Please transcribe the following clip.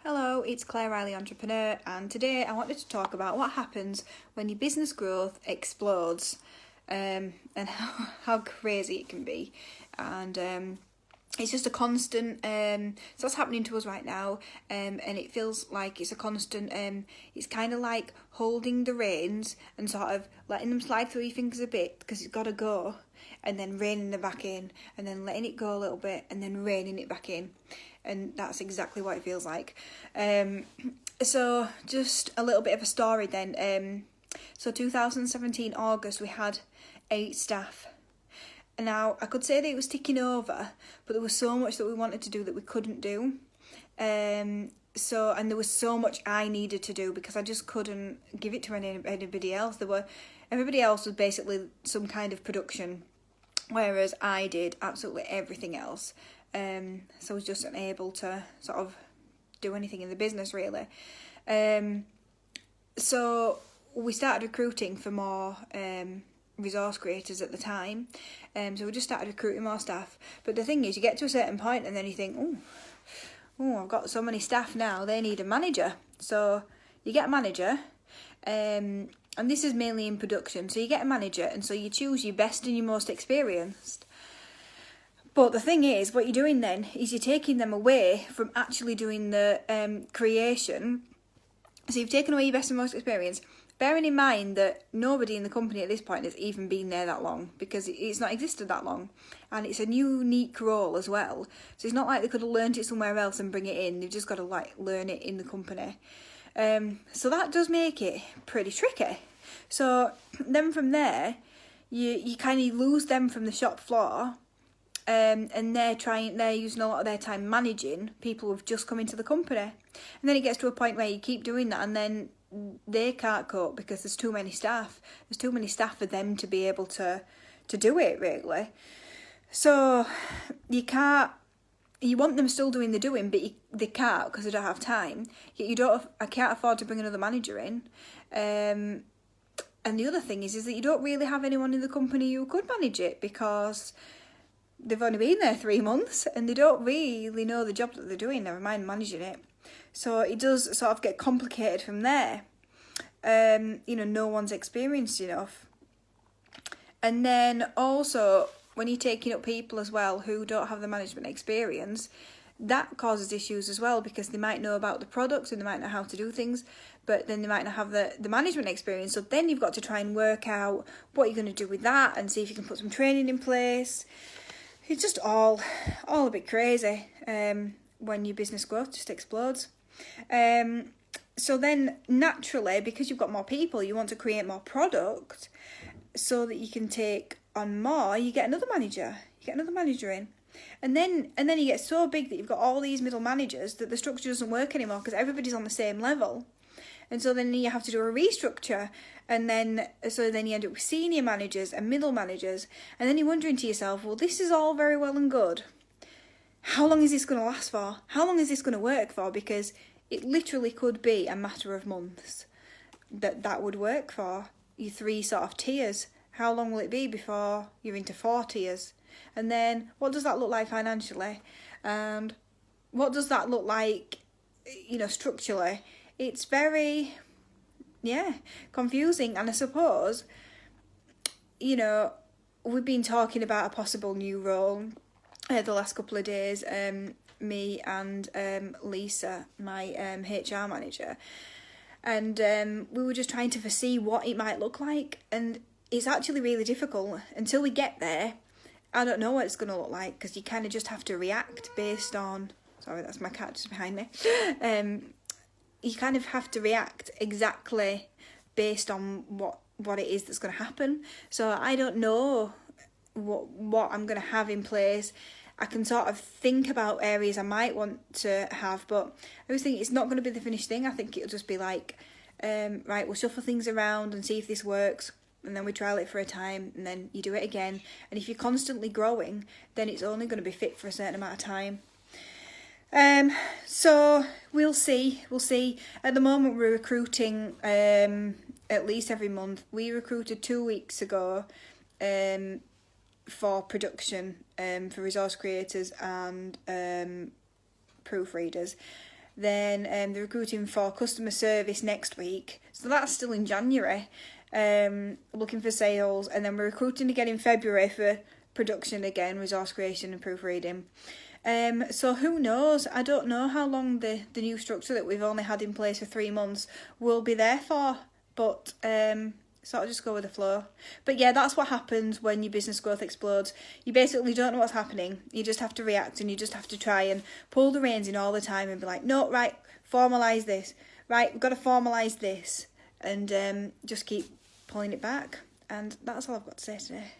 Hello, it's Claire Riley Entrepreneur, and today I wanted to talk about what happens when your business growth explodes, and how crazy it can be. And it's just a constant, so that's happening to us right now, and it feels like it's a constant, it's kind of like holding the reins and sort of letting them slide through your fingers a bit because it's got to go, and then reining them back in, and then letting it go a little bit, and then reining it back in. And that's exactly what it feels like. So just a little bit of a story then. So 2017 August, we had 8 staff. Now, I could say that it was ticking over, but there was so much that we wanted to do that we couldn't do. And there was so much I needed to do because I just couldn't give it to anybody else. Everybody else was basically some kind of production, whereas I did absolutely everything else. So I was just unable to sort of do anything in the business really. So we started recruiting for more resource creators at the time. So we just started recruiting more staff. But the thing is, you get to a certain point and then you think, oh, I've got so many staff now, they need a manager. So you get a manager, and this is mainly in production. So you get a manager, and so you choose your best and your most experienced. But the thing is, what you're doing then is you're taking them away from actually doing the creation. So you've taken away your best and most experience, bearing in mind that nobody in the company at this point has even been there that long because it's not existed that long. And it's a unique role as well. So it's not like they could have learned it somewhere else and bring it in. They've just got to learn it in the company. So that does make it pretty tricky. So then from there, you kind of lose them from the shop floor. And they're using a lot of their time managing people who've just come into the company. And then it gets to a point where you keep doing that and then they can't cope because there's too many staff. There's too many staff for them to be able to do it, really. So you want them still doing the doing, but they can't because they don't have time. Yet I can't afford to bring another manager in. And the other thing is that you don't really have anyone in the company who could manage it because they've only been there 3 months and they don't really know the job that they're doing, never mind managing it. So it does sort of get complicated from there. No one's experienced enough. And then also, when you're taking up people as well who don't have the management experience, that causes issues as well because they might know about the products and they might know how to do things, but then they might not have the management experience. So then you've got to try and work out what you're going to do with that and see if you can put some training in place. It's just all a bit crazy when your business growth just explodes. So then naturally, because you've got more people, you want to create more product so that you can take on more. You get another manager. In. And then you get so big that you've got all these middle managers that the structure doesn't work anymore because everybody's on the same level. And so then you have to do a restructure, and then you end up with senior managers and middle managers, and then you're wondering to yourself, well, this is all very well and good. How long is this going to last for? How long is this going to work for? Because it literally could be a matter of months that would work for your 3 sort of tiers. How long will it be before you're into 4 tiers? And then what does that look like financially? And what does that look like, structurally? It's very, confusing. And I suppose, we've been talking about a possible new role the last couple of days, me and Lisa, my HR manager. And we were just trying to foresee what it might look like. And it's actually really difficult. Until we get there, I don't know what it's going to look like because you kind of just have to react based on... Sorry, that's my cat just behind me. You kind of have to react exactly based on what it is that's going to happen. So I don't know what I'm going to have in place. I can sort of think about areas I might want to have, but I always think it's not going to be the finished thing. I think it'll just be like, right, we'll shuffle things around and see if this works, and then we trial it for a time, and then you do it again. And if you're constantly growing, then it's only going to be fit for a certain amount of time. So we'll see. At the moment, we're recruiting at least every month. We recruited 2 weeks ago for production, for resource creators and proofreaders. Then they're recruiting for customer service next week. So that's still in January. Looking for sales. And then we're recruiting again in February for production again, resource creation and proofreading. So who knows? I don't know how long the new structure that we've only had in place for 3 months will be there for. But sort of just go with the flow. But yeah, that's what happens when your business growth explodes. You basically don't know what's happening. You just have to react, and you just have to try and pull the reins in all the time and be like, no, right, formalise this. Right, we've got to formalise this. And just keep pulling it back. And that's all I've got to say today.